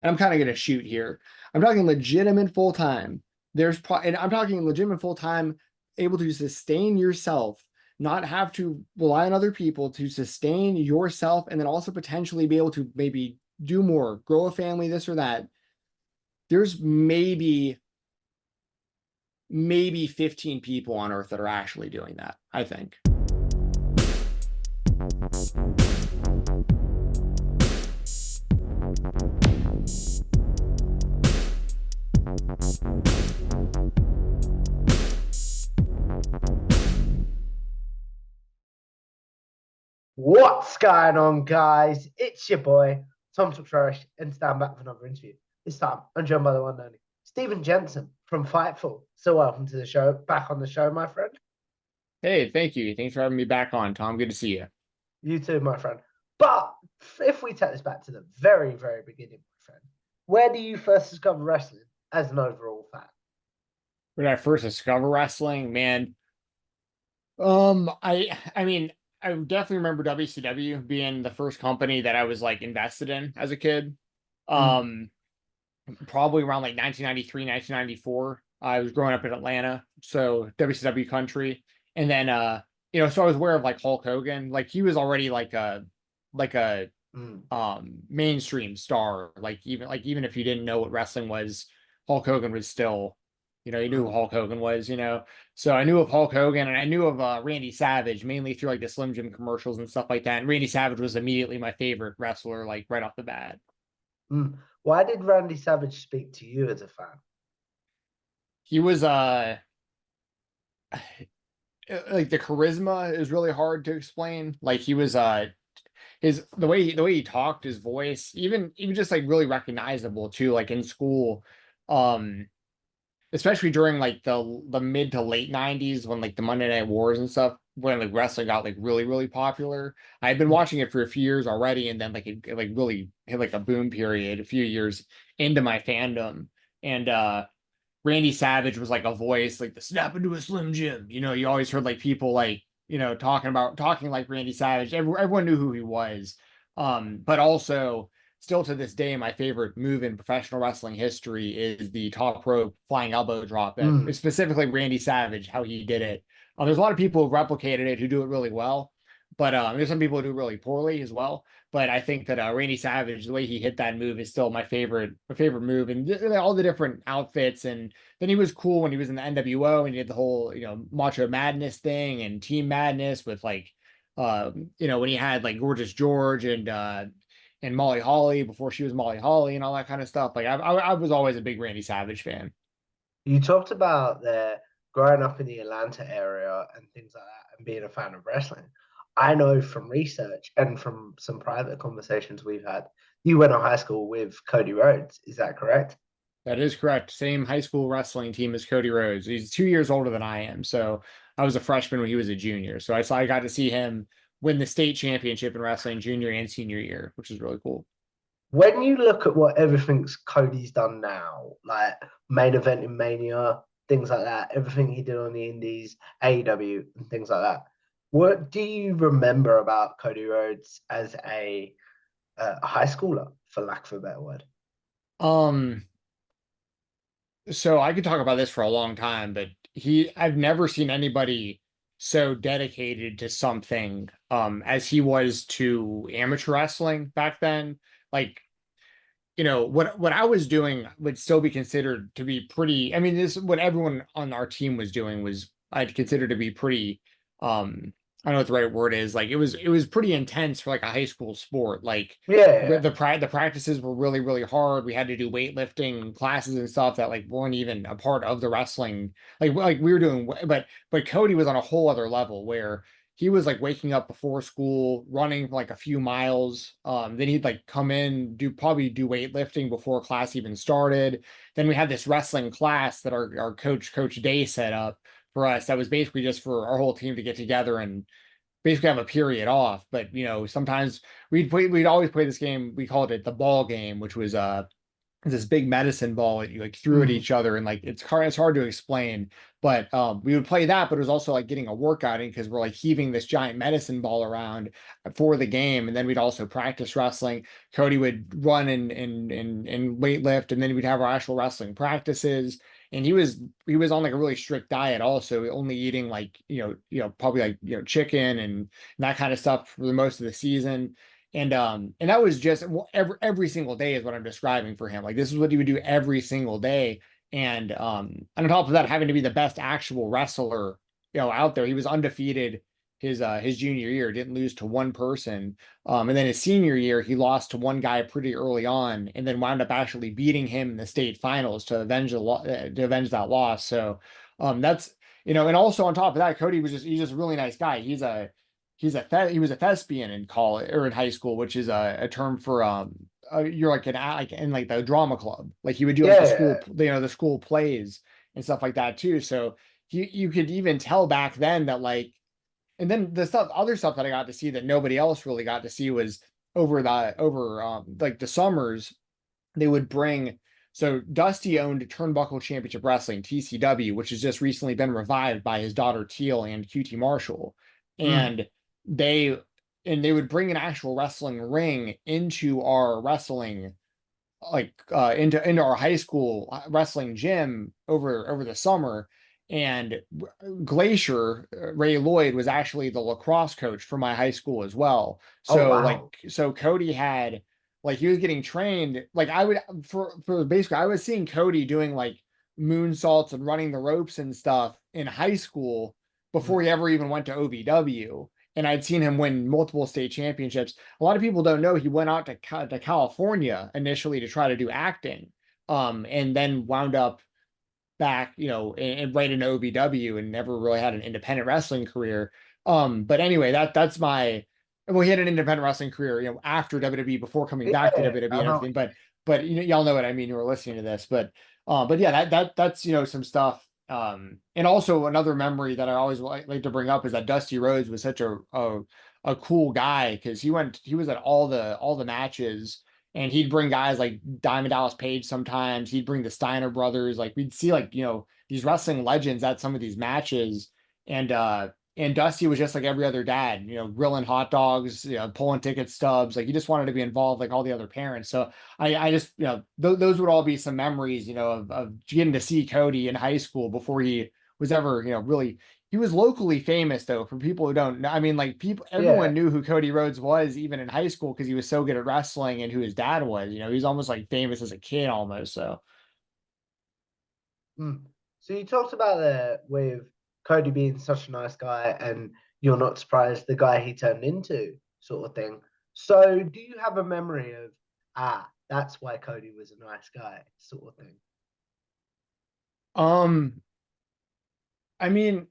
and I'm kind of going to shoot here. I'm talking legitimate full time. And I'm talking legitimate full time, able to sustain yourself, not have to rely on other people to sustain yourself, and then also potentially be able to maybe do more, grow a family, this or that. There's maybe 15 people on Earth that are actually doing that, I think. What's going on, guys? It's your boy, Tom Flourish, and stand back for another interview. This time, I'm joined by the one and only Stephen Jensen from Fightful. So, welcome to the show. Back on the show, my friend. Hey, thank you. Thanks for having me back on, Tom. Good to see you. You too, my friend. But if we take this back to the very, very beginning, my friend, where do you first discover wrestling as an overall fan? When I first discovered wrestling, man, I mean, I definitely remember WCW being the first company that I was like invested in as a kid. Mm. Um, Probably around like 1993, 1994. I was growing up in Atlanta, so WCW country. And then so I was aware of like Hulk Hogan. Like he was already like a Mm. mainstream star. Even if you didn't know what wrestling was, Hulk Hogan was still, you knew who Mm. Hulk Hogan was, you know. So I knew of Hulk Hogan and I knew of Randy Savage mainly through like the Slim Jim commercials and stuff like that. And Randy Savage was immediately my favorite wrestler, like right off the bat. Mm. Why did Randy Savage speak to you as a fan? He was like the charisma is really hard to explain. Like he was his the way he talked, his voice, even just like really recognizable too, like in school. Um Especially during like the mid to late 90s when like the Monday Night Wars and stuff, when like wrestling got like really, really popular. I had been Mm. watching it for a few years already, and then like it like really hit like a boom period a few years into my fandom. And Randy Savage was like a voice, like the snap into a Slim Jim. You always heard like people like, talking like Randy Savage. Everyone knew who he was. But also still to this day, my favorite move in professional wrestling history is the top rope flying elbow drop. That Mm. specifically Randy Savage, how he did it. There's a lot of people who replicated it who do it really well, but there's some people who do really poorly as well. But I think that Randy Savage, the way he hit that move is still my favorite move, and all the different outfits. And then he was cool when he was in the NWO and he did the whole, Macho Madness thing and Team Madness with like, when he had like Gorgeous George and Molly Holly before she was Molly Holly and all that kind of stuff. Like I was always a big Randy Savage fan. You talked about their growing up in the Atlanta area and things like that and being a fan of wrestling. I know from research and from some private conversations we've had, you went to high school with Cody Rhodes. Is that correct? That is correct. Same high school wrestling team as Cody Rhodes. He's 2 years older than I am. So I was a freshman when he was a junior. So I got to see him win the state championship in wrestling junior and senior year, which is really cool. When you look at what everything's Cody's done now, like main event in Mania, things like that, everything he did on the Indies, AEW, and things like that, what do you remember about Cody Rhodes as a high schooler, for lack of a better word? Um, so I could talk about this for a long time, but I've never seen anybody so dedicated to something as he was to amateur wrestling back then. Like, what I was doing would still be considered to be pretty. I mean, this what everyone on our team was doing was I'd consider to be pretty I don't know what the right word is. Like it was pretty intense for like a high school sport. Like Yeah. the practices were really, really hard. We had to do weightlifting classes and stuff that like weren't even a part of the wrestling. Like we were doing, but Cody was on a whole other level where he was like waking up before school, running like a few miles. Then he'd like come in, probably do weightlifting before class even started. Then we had this wrestling class that our Coach Day set up for us. That was basically just for our whole team to get together and basically have a period off. But sometimes we'd always play this game. We called it the ball game, which was this big medicine ball that you like threw at Mm. each other, and like it's hard to explain, but we would play that, but it was also like getting a workout in because we're like heaving this giant medicine ball around for the game, and then we'd also practice wrestling. Cody would run and weight lift, and then we'd have our actual wrestling practices. And he was on like a really strict diet also, only eating like probably like chicken and that kind of stuff for the most of the season. And that was just every single day is what I'm describing for him. Like this is what he would do every single day. And on top of that, having to be the best actual wrestler, out there. He was undefeated his junior year, didn't lose to one person. And then his senior year, he lost to one guy pretty early on, and then wound up actually beating him in the state finals to avenge that loss. So that's and also on top of that, Cody he's just a really nice guy. He was a thespian in college or in high school, which is a term for you're like in like the drama club. Like he would do like the Yeah, school the school plays and stuff like that too. So you could even tell back then that like, and then other stuff that I got to see that nobody else really got to see was over like the summers they would bring. So Dusty owned Turnbuckle Championship Wrestling, TCW, which has just recently been revived by his daughter Teal and QT Marshall. mm. And they they would bring an actual wrestling ring into our wrestling into our high school wrestling gym over the summer. And Glacier Ray Lloyd was actually the lacrosse coach for my high school as well. Oh So wow. Cody had like he was getting trained like I would for basically I was seeing Cody doing like moonsaults and running the ropes and stuff in high school Mm. before he ever even went to OVW. And I'd seen him win multiple state championships. A lot of people don't know he went out to California initially to try to do acting, and then wound up back, right in OVW and never really had an independent wrestling career. But anyway, that's my well, he had an independent wrestling career, after WWE before coming back to Yeah, WWE I and know. everything. But y'all know what I mean who are listening to this. But yeah, that's some stuff. And also another memory that I always like to bring up is that Dusty Rhodes was such a cool guy because he was at all the matches, and he'd bring guys like Diamond Dallas Page sometimes. He'd bring the Steiner brothers. Like we'd see like, these wrestling legends at some of these matches. And Dusty was just like every other dad, grilling hot dogs, pulling ticket stubs. Like he just wanted to be involved like all the other parents. So I just, those would all be some memories, of getting to see Cody in high school before he was ever, really. He was locally famous though, for people who don't know. I mean, like Yeah. everyone knew who Cody Rhodes was even in high school because he was so good at wrestling and who his dad was. He was almost like famous as a kid almost. So Mm. So you talked about there with Cody being such a nice guy, and you're not surprised the guy he turned into, sort of thing. So do you have a memory of that's why Cody was a nice guy, sort of thing? um I mean,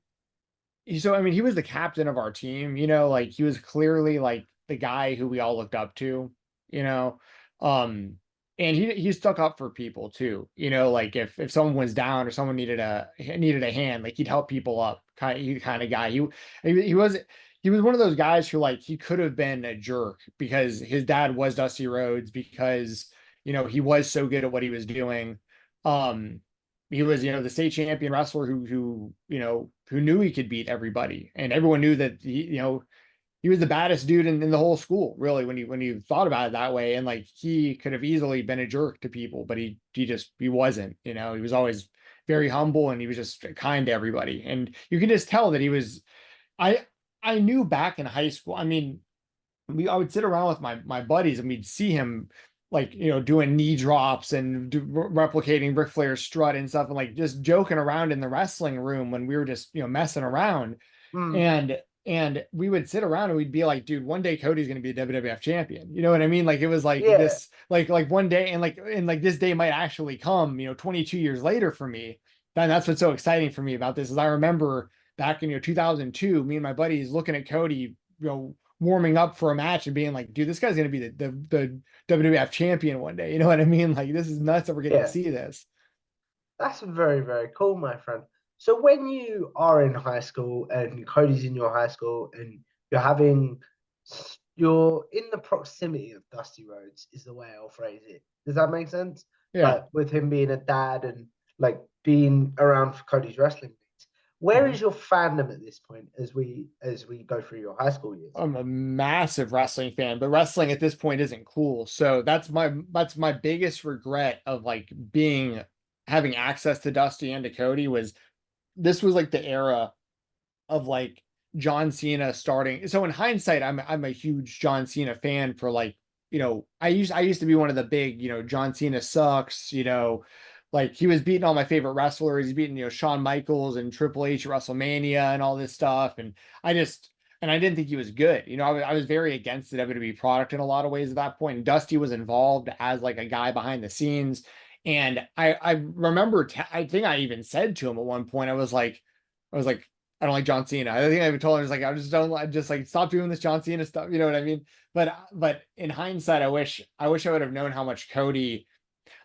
he was the captain of our team, like he was clearly like the guy who we all looked up to, you know. Um and he stuck up for people too, like if someone was down or someone needed a hand, like he'd help people up, kind of guy. He was one of those guys who like he could have been a jerk because his dad was Dusty Rhodes, because he was so good at what he was doing. Um he was the state champion wrestler who knew he could beat everybody, and everyone knew that he was the baddest dude in the whole school, really, when you thought about it that way. And like he could have easily been a jerk to people, but he wasn't. He was always very humble, and he was just kind to everybody, and you can just tell that he was. I i knew back in high school, I mean, I would sit around with my buddies, and we'd see him like doing knee drops and replicating Ric Flair's strut and stuff, and like just joking around in the wrestling room when we were just messing around. Mm. And we would sit around and we'd be like, dude, one day Cody's going to be a WWF champion. You know what I mean? Like it was like Yeah, this, like one day, and like this day might actually come, 22 years later for me. And that's what's so exciting for me about this is I remember back in 2002, me and my buddies looking at Cody, warming up for a match and being like, dude, this guy's going to be the WWF champion one day. You know what I mean? Like this is nuts that we're getting to yeah. see this. That's very, very cool, my friend. So when you are in high school and Cody's in your high school and you're in the proximity of Dusty Rhodes is the way I'll phrase it. Does that make sense? Yeah. like with him being a dad and like being around for Cody's wrestling meets. Where Mhm. is your fandom at this point as we go through your high school years? I'm a massive wrestling fan, but wrestling at this point isn't cool. So that's my biggest regret of like being having access to Dusty and to Cody was this was like the era of like John Cena starting. So in hindsight, I'm a huge John Cena fan for like, I used to be one of the big, John Cena sucks, like he was beating all my favorite wrestlers. He's beating, Shawn Michaels and Triple H at WrestleMania and all this stuff. And I just and I didn't think he was good. I was very against the WWE product in a lot of ways at that point. And Dusty was involved as like a guy behind the scenes. And I remember I think I even said to him at one point, I was like, I don't like John Cena. I think I even told him, I was like, I just don't like, just like stop doing this John Cena stuff. You know what I mean? But in hindsight, I wish I would have known how much Cody,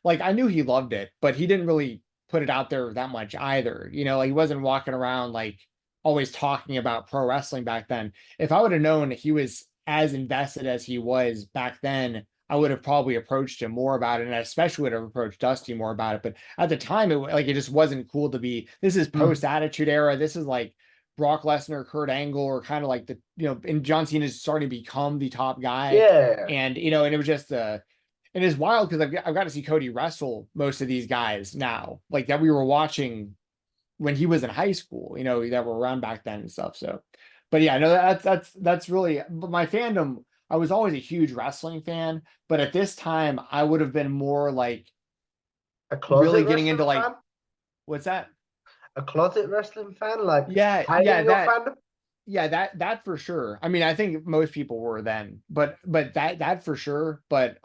like I knew he loved it, but he didn't really put it out there that much either. Like he wasn't walking around like always talking about pro wrestling back then. If I would have known he was as invested as he was back then, I would have probably approached him more about it, and I especially would have approached Dusty more about it. But at the time, it just wasn't cool to be. This is Mm. post Attitude Era. This is like Brock Lesnar, Kurt Angle, or kind of like and John Cena is starting to become the top guy, Yeah. and it was just and it's wild because I've got to see Cody wrestle most of these guys now, like that we were watching when he was in high school, that were around back then and stuff. So, but yeah, no, that's really, but my fandom. I was always a huge wrestling fan, but at this time, I would have been more like A really closet getting into wrestling like fan? what's that? A closet wrestling fan? Like Yeah, yeah, hiding your that fandom? Yeah, that for sure. I mean, I think most people were then, but that for sure. But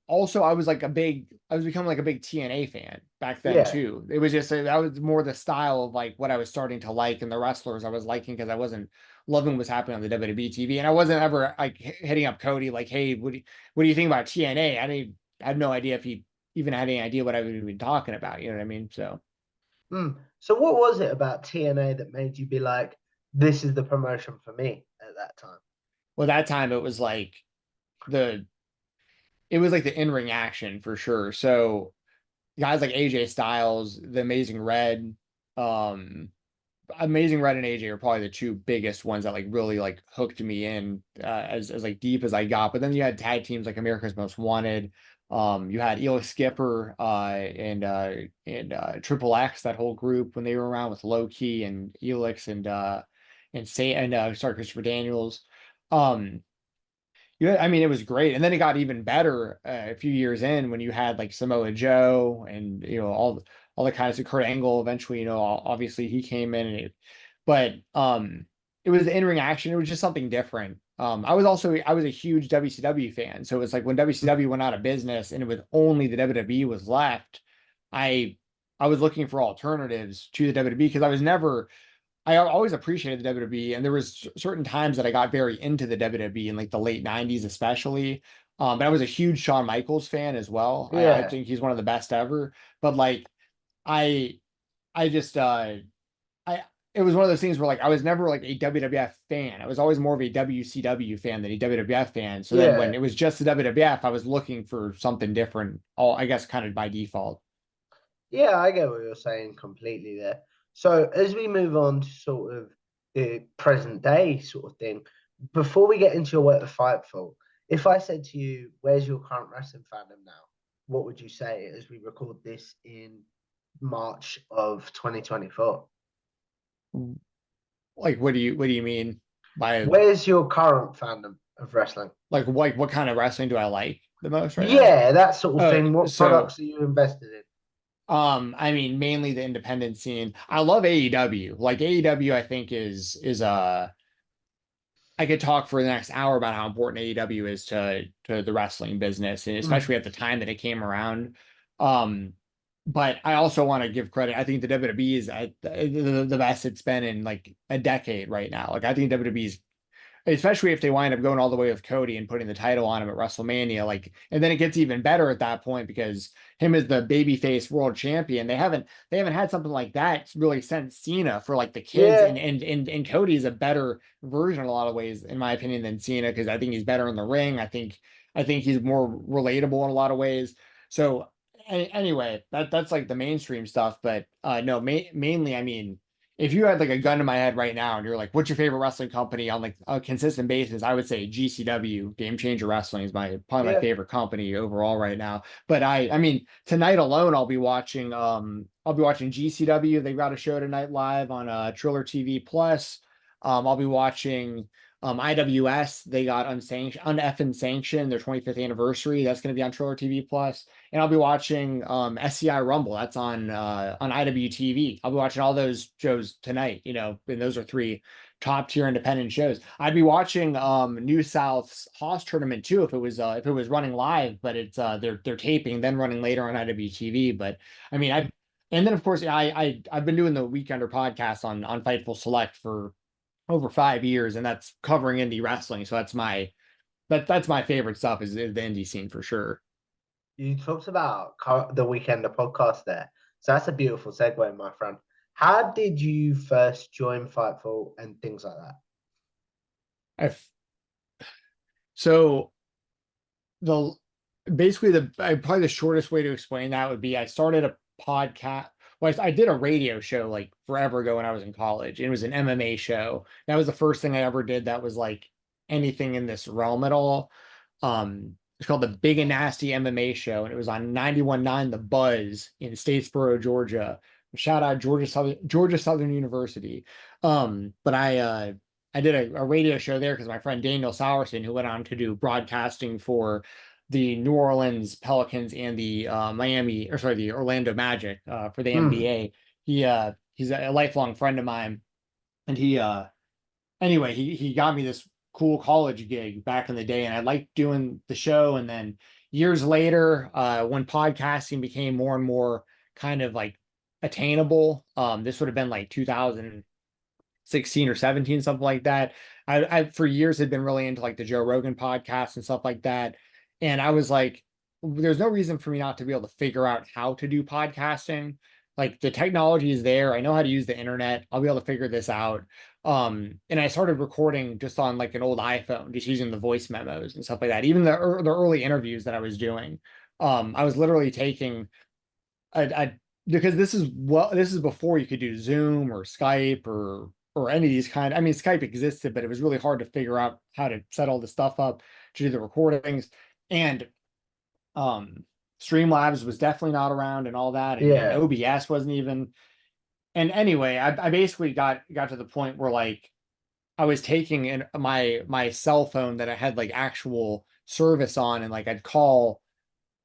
also I was becoming like a big TNA fan back then Yeah. too. It was just that was more the style of like what I was starting to like and the wrestlers I was liking because I wasn't loving what's happening on the WWE TV, and I wasn't ever like hitting up Cody like, hey, what do you think about TNA? I had no idea if he even had any idea what I would be talking about. You know what I mean? So. Mm. So what was it about TNA that made you be like, this is the promotion for me at that time? Well, that time the it was like the in-ring action for sure. So guys like AJ Styles, the Amazing Red and AJ are probably the two biggest ones that like really like hooked me in as like deep as I got. But then you had tag teams like America's Most Wanted. You had Elix Skipper and Triple X, that whole group when they were around with Low Key and Elix and say and sorry, Christopher Daniels. Um, yeah, I mean, it was great, and then it got even better a few years in when you had like Samoa Joe and all the kinds of Kurt Angle. Eventually, obviously he came in, but it was the in ring action. It was just something different. I was a huge WCW fan, so it was like when WCW went out of business and it was only the WWE was left. I I was looking for alternatives to the WWE because I always appreciated the WWE, and there was certain times that I got very into the WWE in like the late '90s, especially. But I was a huge Shawn Michaels fan as well. I Yeah. think he's one of the best ever. But like, I, I just, I, it was one of those things where like I was never like a WWF fan. I was always more of a WCW fan than a WWF fan. So then when Yeah. it was just the WWF, I was looking for something different. All I guess kind of by default. Yeah, I get what you're saying completely there. So as we move on to sort of the present day sort of thing, before we get into your work the Fightful, if I said to you, where's your current wrestling fandom now? What would you say as we record this in March of 2024? Like, what do you mean by Where's your current fandom of wrestling? like what kind of wrestling do I like the most right now? Yeah, that sort of Oh, thing. What so products are you invested in? I mean mainly the independent scene. I love AEW. Like AEW I think is I could talk for the next hour about how important AEW is to the wrestling business, and Mm, especially at the time that it came around. Um but I also want to give credit. I think the WWE is the best it's been in like a decade right now. Like I think WWE is, especially if they wind up going all the way with Cody and putting the title on him at WrestleMania. Like, and then it gets even better at that point because him as the babyface world champion, they haven't had something like that really since Cena for like the kids, yeah, and Cody is a better version in a lot of ways, in my opinion, than Cena because I think he's better in the ring. I think he's more relatable in a lot of ways. So anyway, that's like the mainstream stuff, but no, mainly, I mean, if you had like a gun to my head right now and you're like, what's your favorite wrestling company on like a consistent basis, I would say GCW, Game Changer Wrestling is my probably my Yeah. favorite company overall right now. But I mean, tonight alone I'll be watching GCW. They've got a show tonight live on Triller TV Plus. I'll be watching IWS. They got unsanctioned, uneffing sanctioned their 25th anniversary. That's going to be on Triller TV Plus. And I'll be watching SCI Rumble. That's on IWTV. I'll be watching all those shows tonight, you know, and those are three top tier independent shows. I'd be watching New South's Hoss tournament too if it was running live, but it's they're taping, then running later on IWTV. But I mean I and then of course I've been doing the Weekender podcast on Fightful Select for over 5 years, and that's covering indie wrestling. So that's my favorite stuff is the indie scene for sure. You talked about the weekend, the podcast there. So that's a beautiful segue, my friend. How did you first join Fightful and things like that? I've, so the basically probably the shortest way to explain that would be I started a podcast. Well, I did a radio show like forever ago when I was in college. It was an MMA show. That was the first thing I ever did that was like anything in this realm at all. It's called the Big and Nasty MMA Show, and it was on 91.9 The Buzz in Statesboro, Georgia. Shout out Georgia Southern University. But I did a radio show there because my friend Daniel Sowerson, who went on to do broadcasting for the New Orleans Pelicans and the the Orlando Magic for the Hmm. NBA. He's a lifelong friend of mine, and he got me this cool college gig back in the day, and I liked doing the show. And then years later, when podcasting became more and more kind of like attainable, this would have been like 2016 or 17, something like that. I for years had been really into like the Joe Rogan podcast and stuff like that. And I was like, there's no reason for me not to be able to figure out how to do podcasting. Like the technology is there. I know how to use the internet. I'll be able to figure this out. And I started recording just on like an old iPhone, just using the voice memos and stuff like that. Even the early interviews that I was doing, I was literally taking I because this is before you could do Zoom or Skype or any of these kind. I mean, Skype existed, but it was really hard to figure out how to set all the stuff up to do the recordings. And um Streamlabs was definitely not around and all that, and Yeah. OBS wasn't even. And anyway, I basically got to the point where like I was taking in my cell phone that I had like actual service on, and like I'd call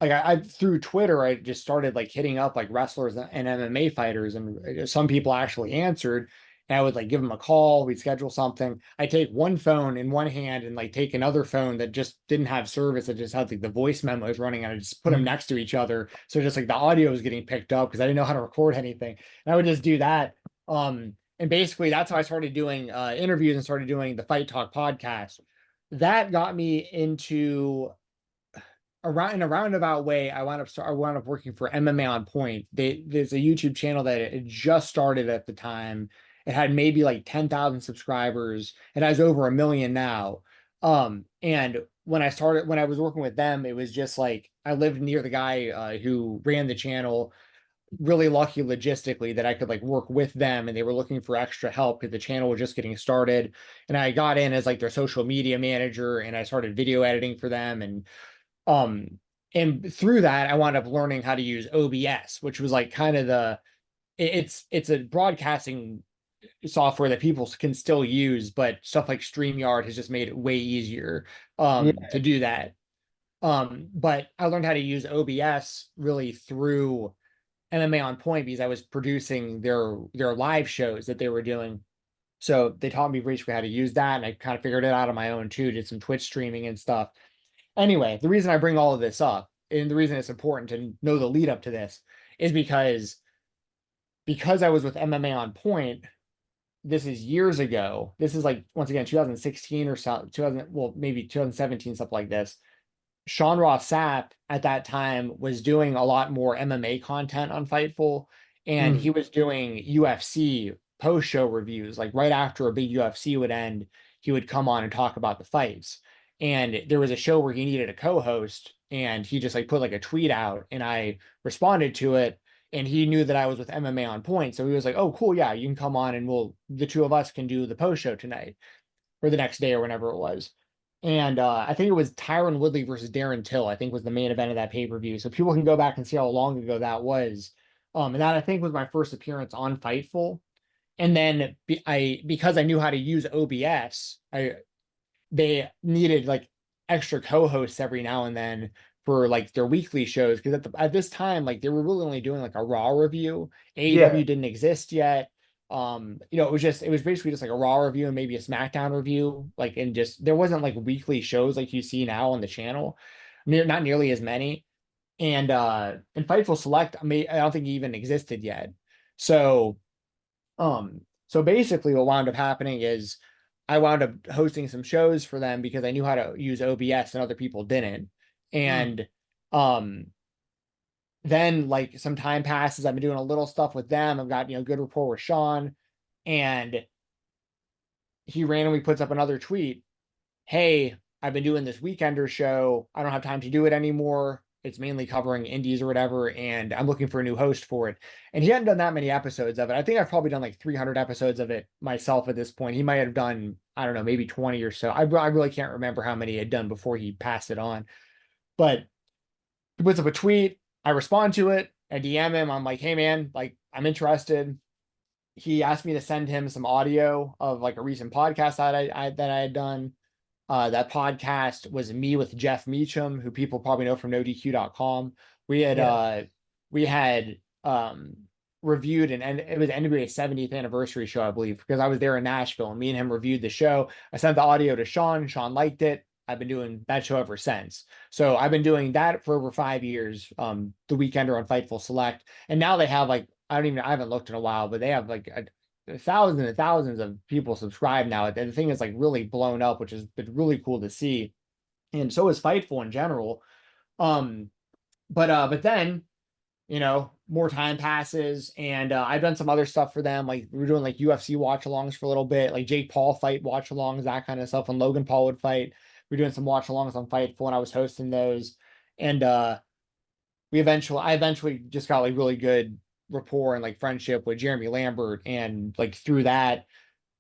like I through Twitter, I just started like hitting up like wrestlers and MMA fighters, and some people actually answered. And I would like give them a call. We'd schedule something. I take one phone in one hand and like take another phone that just didn't have service. That just had like the voice memos running, and I just put them Hmm. next to each other. So just like the audio was getting picked up because I didn't know how to record anything. And I would just do that. And basically that's how I started doing interviews and started doing the Fight Talk podcast. That got me into around in a roundabout way, I wound up working for MMA On Point. There's a YouTube channel that it just started at the time. It had maybe like 10,000 subscribers. It has over 1 million now. And when I was working with them, it was just like I lived near the guy who ran the channel. Really lucky logistically that I could like work with them, and they were looking for extra help because the channel was just getting started. And I got in as like their social media manager, and I started video editing for them. Um, and through that, I wound up learning how to use OBS, which was like kind of it's a broadcasting software that people can still use, but stuff like StreamYard has just made it way easier Yeah. to do that. But I learned how to use OBS really through MMA On Point because I was producing their live shows that they were doing. So they taught me basically how to use that, and I kind of figured it out on my own too, did some Twitch streaming and stuff. Anyway, the reason I bring all of this up and the reason it's important to know the lead up to this is because I was with MMA On Point. This is years ago. This is like once again 2016 or so, 2000, well maybe 2017, something like this. Sean Ross Sapp at that time was doing a lot more MMA content on Fightful, and Hmm. he was doing UFC post show reviews. Like right after a big UFC would end, he would come on and talk about the fights. And there was a show where he needed a co-host and he just like put like a tweet out, and I responded to it, and he knew that I was with MMA on Point, so he was like, "Oh, cool, yeah, you can come on, and the two of us can do the post show tonight or the next day or whenever it was." And I think it was Tyron Woodley versus Darren Till, I think was the main event of that pay-per-view. So people can go back and see how long ago that was. And that I think was my first appearance on Fightful. And then because I knew how to use OBS, they needed like extra co-hosts every now and then for like their weekly shows, because at this time like they were really only doing like a Raw review. Yeah. AEW didn't exist yet. It was basically just like a Raw review and maybe a SmackDown review, like, and just there wasn't like weekly shows like you see now on the channel, not nearly as many. And Fightful Select, I mean, I don't think it even existed yet. So so basically what wound up happening is I wound up hosting some shows for them because I knew how to use OBS and other people didn't. Mm. And um then like some time passes, I've been doing a little stuff with them. I've got, good rapport with Sean, and he randomly puts up another tweet. Hey, I've been doing this weekender show. I don't have time to do it anymore. It's mainly covering indies or whatever, and I'm looking for a new host for it. And he hadn't done that many episodes of it. I think I've probably done like 300 episodes of it myself at this point. He might have done, I don't know, maybe 20 or so. I really can't remember how many he had done before he passed it on. But he puts up a tweet. I respond to it. I DM him. I'm like, hey man, like I'm interested. He asked me to send him some audio of like a recent podcast that I had done. That podcast was me with Jeff Meacham, who people probably know from NoDQ.com. We had Yeah. we had reviewed, and it was NWA's 70th anniversary show, I believe, because I was there in Nashville, and me and him reviewed the show. I sent the audio to Sean. Sean liked it. I've been doing that show ever since. So I've been doing that for over 5 years. The Weekender on Fightful Select, and now they have like I haven't looked in a while, but they have like thousands and thousands of people subscribe now. And the thing is like really blown up, which has been really cool to see. And so is Fightful in general. Um, but then, more time passes, and I've done some other stuff for them. Like we were doing like UFC watch-alongs for a little bit, like Jake Paul fight watch-alongs, that kind of stuff. When Logan Paul would fight, we are doing some watch-alongs on Fightful, and I was hosting those. And I eventually just got like really good rapport and like friendship with Jeremy Lambert, and like through that,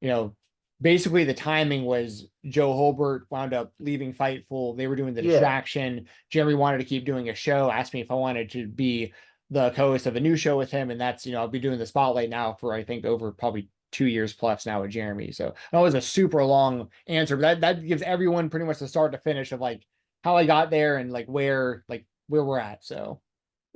you know, basically the timing was Joe Holbert wound up leaving Fightful. They were doing the Yeah. distraction. Jeremy wanted to keep doing a show, asked me if I wanted to be the co-host of a new show with him, and that's, I'll be doing the spotlight now for I think over probably 2 years plus now with Jeremy. So that was a super long answer, but that gives everyone pretty much the start to finish of like how I got there and like where we're at. So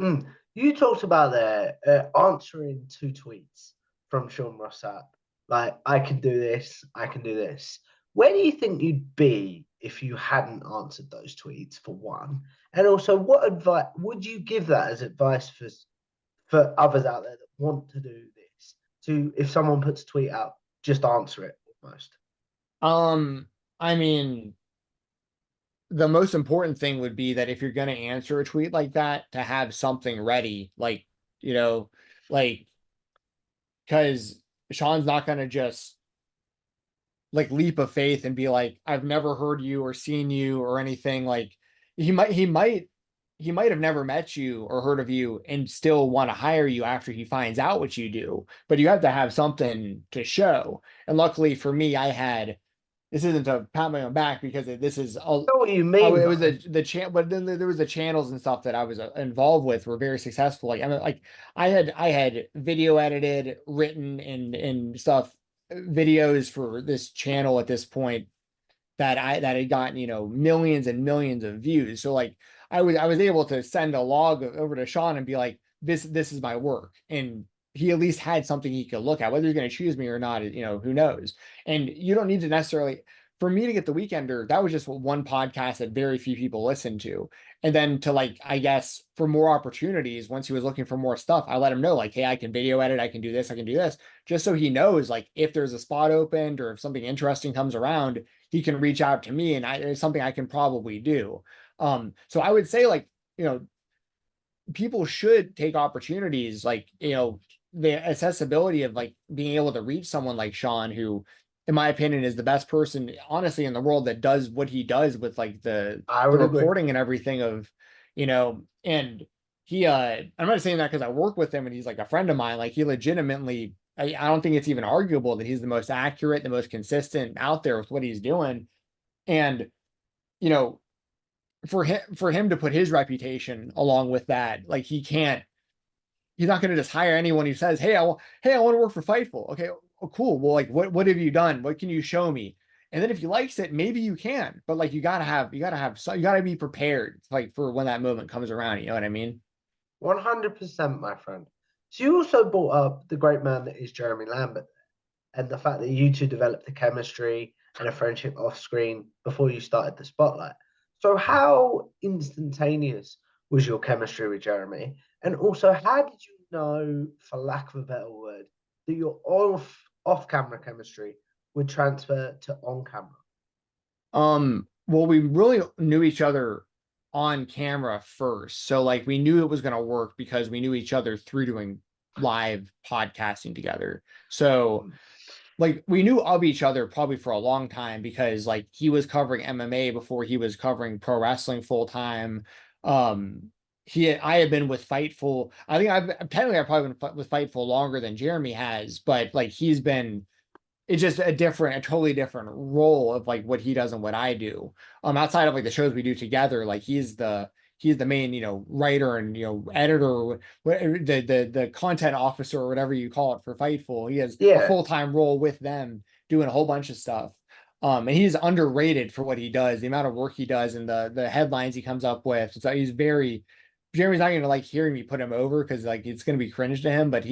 Mm. You talked about there answering two tweets from Sean Rossap. Like, I can do this, I can do this. Where do you think you'd be if you hadn't answered those tweets, for one? And also, what advice would you give that as advice for others out there that want to do this? To, if someone puts a tweet out, just answer it almost. I mean, the most important thing would be that if you're going to answer a tweet like that, to have something ready, you know, like, because Sean's not going to just like leap of faith and be like, I've never heard you or seen you or anything. Like, he might have never met you or heard of you and still want to hire you after he finds out what you do, but you have to have something to show. And luckily for me, this isn't to pat my own back, because this is all. I know what you Oh, mean, it was though. but then there was the channels and stuff that I was involved with were very successful. Like I mean, like I had video edited, written, and stuff, videos for this channel at this point that had gotten, millions and millions of views. So like I was able to send a log over to Sean and be like, this is my work, and he at least had something he could look at. Whether he's going to choose me or not, who knows. And you don't need to necessarily, for me to get the Weekender, that was just one podcast that very few people listened to. And then to like, I guess for more opportunities, once he was looking for more stuff, I let him know like, hey, I can video edit, I can do this, I can do this, just so he knows like if there's a spot opened or if something interesting comes around, he can reach out to me, and it's something I can probably do. So I would say like, people should take opportunities, like, the accessibility of like being able to reach someone like Sean, who in my opinion, is the best person, honestly, in the world that does what he does with like I the would agree. reporting and everything of, and he I'm not saying that because I work with him and he's like a friend of mine. Like he legitimately, I don't think it's even arguable that he's the most accurate, the most consistent out there with what he's doing. And, you know, for him to put his reputation along with that, like he's not going to just hire anyone who says, hey, I want to work for Fightful. Okay, oh, cool. Well, like, what have you done? What can you show me? And then if he likes it, maybe you can. But like, you gotta be prepared, like for when that moment comes around. You know what I mean? 100%, my friend. So you also brought up the great man that is Jeremy Lambert and the fact that you two developed the chemistry and a friendship off screen before you started the spotlight. So how instantaneous was your chemistry with Jeremy? And also, how did you know, for lack of a better word, that your off camera chemistry would transfer to on camera? Well, we really knew each other on camera first. So like we knew it was gonna work because we knew each other through doing live podcasting together. So like we knew of each other probably for a long time because like he was covering MMA before he was covering pro wrestling full time. I had been with Fightful. I think I've probably been with Fightful longer than Jeremy has, but like it's just a totally different role of like what he does and what I do. Outside of like the shows we do together, like he's the main, writer and editor, the content officer or whatever you call it for Fightful. He has a Yeah, full-time role with them doing a whole bunch of stuff. And he's underrated for what he does, the amount of work he does and the headlines he comes up with. So Jeremy's not gonna like hearing me put him over because like it's gonna be cringe to him, but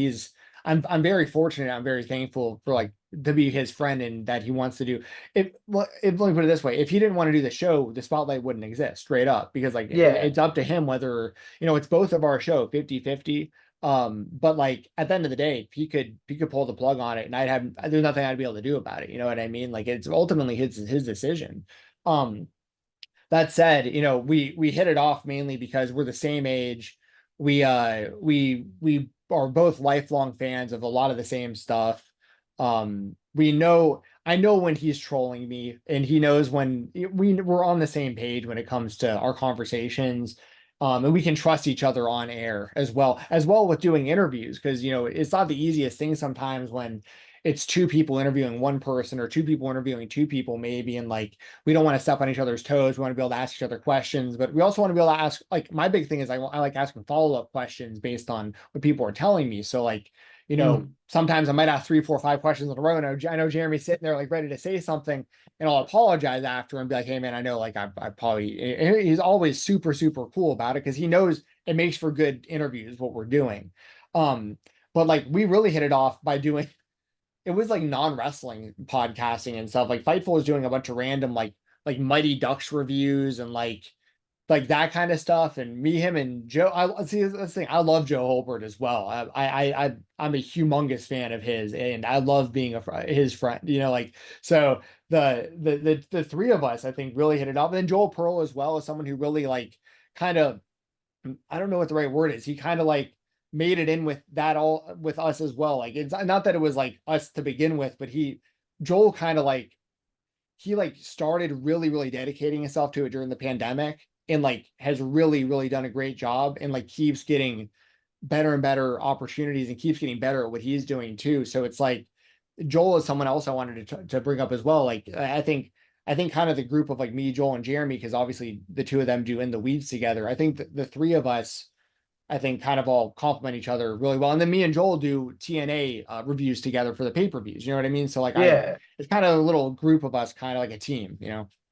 I'm very fortunate. I'm very thankful for like to be his friend and that he wants to do it. Well, let me put it this way: if he didn't want to do the show, the spotlight wouldn't exist straight up because like yeah. it's up to him whether it's both of our show 50-50. But like at the end of the day, he could pull the plug on it and there's nothing I'd be able to do about it. You know what I mean? Like it's ultimately his decision. Um, that said, we hit it off mainly because we're the same age. We are both lifelong fans of a lot of the same stuff. I know when he's trolling me, and he knows when we're on the same page when it comes to our conversations. And we can trust each other on air as well with doing interviews because it's not the easiest thing sometimes when it's two people interviewing one person or two people interviewing two people maybe, and like we don't want to step on each other's toes. We want to be able to ask each other questions, but we also want to be able to ask, like, my big thing is I like asking follow-up questions based on what people are telling me. So like, Mm. sometimes I might ask 3, 4, 5 questions in a row. And I know Jeremy's sitting there like ready to say something, and I'll apologize after and be like, hey man, I know like I probably he's always super, super cool about it because he knows it makes for good interviews what we're doing. Um, but like we really hit it off by doing it was like non-wrestling podcasting and stuff. Like Fightful was doing a bunch of random like Mighty Ducks reviews and like that kind of stuff. And him and Joe. I see this thing. I love Joe Holbert as well. I'm a humongous fan of his, and I love being his friend. Like so the three of us I think really hit it up. And then Joel Pearl as well as someone who really like kind of I don't know what the right word is. He kind of like made it in with that all with us as well. Like it's not that it was like us to begin with, but Joel kind of like he like started really, really dedicating himself to it during the pandemic and like has really, really done a great job and like keeps getting better and better opportunities and keeps getting better at what he's doing too. So it's like Joel is someone else I wanted to bring up as well. Like I think kind of the group of like me, Joel, and Jeremy, because obviously the two of them do In the Weeds together. I think the three of us, I think, kind of all complement each other really well. And then me and Joel do TNA reviews together for the pay-per-views. You know what I mean? So like Yeah, it's kind of a little group of us, kind of like a team.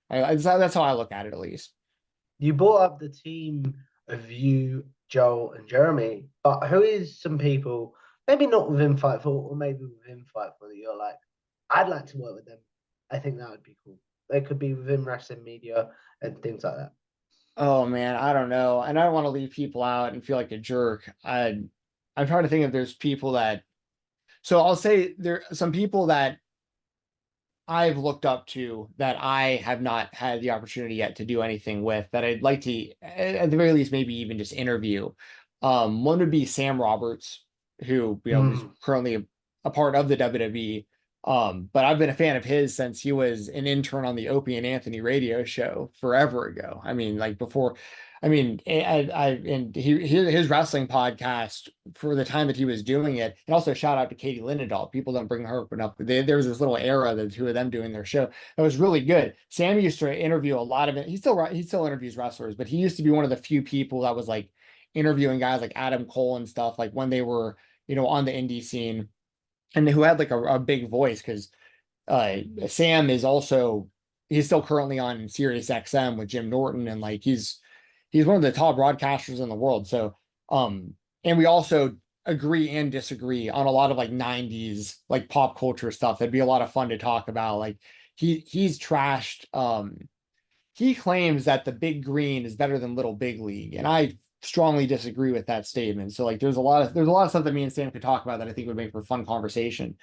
That's how I look at it at least. you brought up the team of you, Joel, and Jeremy, but who is some people, maybe not within Fightful, or maybe within Fightful, that you're like, I'd like to work with them. I think that would be cool. They could be within wrestling media and things like that. Oh man, I don't know. And I don't want to leave people out and feel like a jerk. I'm trying to think if there's people that so I'll say there are some people that I've looked up to that I have not had the opportunity yet to do anything with that I'd like to, at the very least, maybe even just interview. One would be Sam Roberts, who is Mm. currently a part of the WWE. But I've been a fan of his since he was an intern on the Opie and Anthony radio show forever ago. I mean, like before, I mean, and his wrestling podcast for the time that he was doing it, and also shout out to Katie Linendahl. People don't bring her up. There was this little era, the two of them doing their show that was really good. Sam used to interview a lot of it. He still interviews wrestlers, but he used to be one of the few people that was like interviewing guys like Adam Cole and stuff, like when they were, on the indie scene, and who had like a big voice because Sam is also he's still currently on Sirius XM with Jim Norton, and like he's one of the top broadcasters in the world. So and we also agree and disagree on a lot of like 90s like pop culture stuff. That'd be a lot of fun to talk about. Like he's trashed he claims that the Big Green is better than Little Big League, and I strongly disagree with that statement. So like there's a lot of stuff that me and Sam could talk about that I think would make for a fun conversation.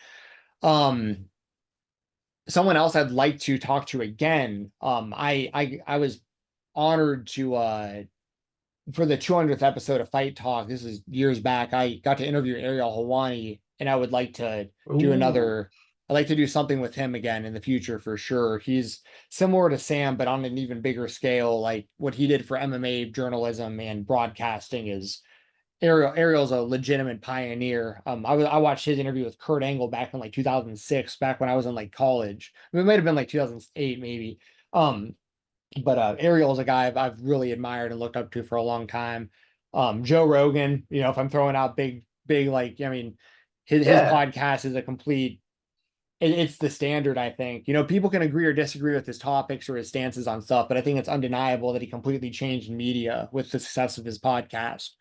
Um Someone else I'd like to talk to again. I was honored to for the 200th episode of Fight Talk. This is years back. I got to interview Ariel Hawani, and I would like to do Ooh, another. I'd like to do something with him again in the future for sure. He's similar to Sam, but on an even bigger scale. Like what he did for MMA journalism and broadcasting is Ariel's a legitimate pioneer. I watched his interview with Kurt Angle back in like 2006, back when I was in like college. I mean, it might have been like 2008 maybe. Um, but Ariel's a guy I've really admired and looked up to for a long time. Joe Rogan, if I'm throwing out big like, I mean, his yeah, podcast is a complete. It's the standard, I think. People can agree or disagree with his topics or his stances on stuff, but I think it's undeniable that he completely changed media with the success of his podcast.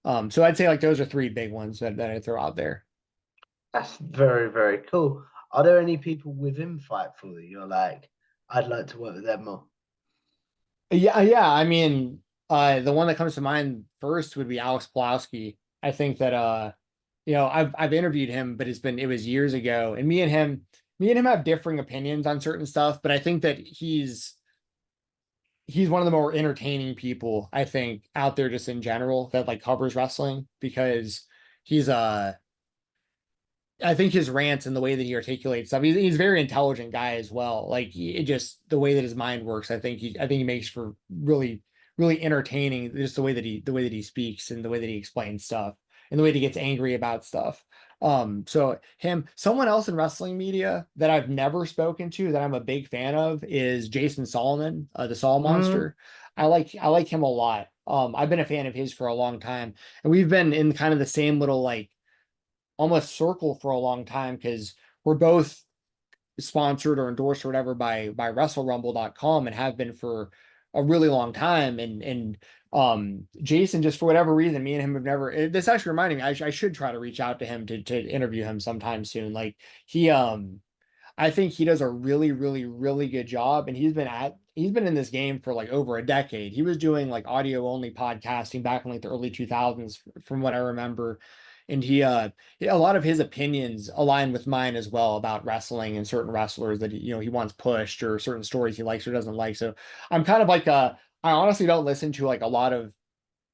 So I'd say like those are three big ones that I throw out there. that's very, very cool. Are there any people within Fightful that you're like, I'd like to work with them more? Yeah, yeah. I mean, the one that comes to mind first would be Alex Pulowski. I think that I've interviewed him, but it was years ago. And me and him have differing opinions on certain stuff, but I think that he's one of the more entertaining people I think out there just in general that like covers wrestling because he's I think his rants and the way that he articulates stuff, he's a very intelligent guy as well. Like just the way that his mind works, I think he makes for really entertaining. Just the way that he speaks and the way that he explains stuff and the way that he gets angry about stuff. So someone else in wrestling media that I've never spoken to that I'm a big fan of is Jason Solomon, the Saw Mm, Monster. I like him a lot. I've been a fan of his for a long time, and we've been in kind of the same little like almost circle for a long time because we're both sponsored or endorsed or whatever by WrestleRumble.com and have been for a really long time. And Jason, just for whatever reason, me and him have never. This actually reminded me, I should try to reach out to him to interview him sometime soon. Like he I think he does a really, really, really good job. And he's been in this game for like over a decade. He was doing like audio only podcasting back in like the early 2000s, from what I remember. And a lot of his opinions align with mine as well about wrestling and certain wrestlers that he wants pushed or certain stories he likes or doesn't like. So I'm kind of like I honestly don't listen to like a lot of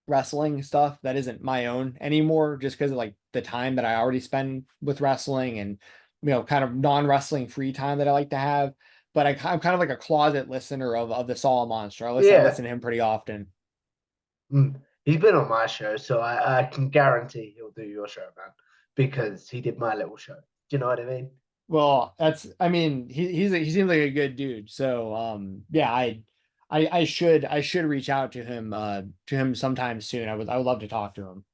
wrestling stuff that isn't my own anymore just because of like the time that I already spend with wrestling and kind of non-wrestling free time that I like to have. But I'm kind of like a closet listener of the Saw Monster. I yeah. listen to him pretty often. He's been on my show, so I can guarantee he'll do your show, man, because he did my little show. Do you know what I mean? Well, I mean, he seems like a good dude. So yeah, I should reach out to him sometime soon. I would love to talk to him.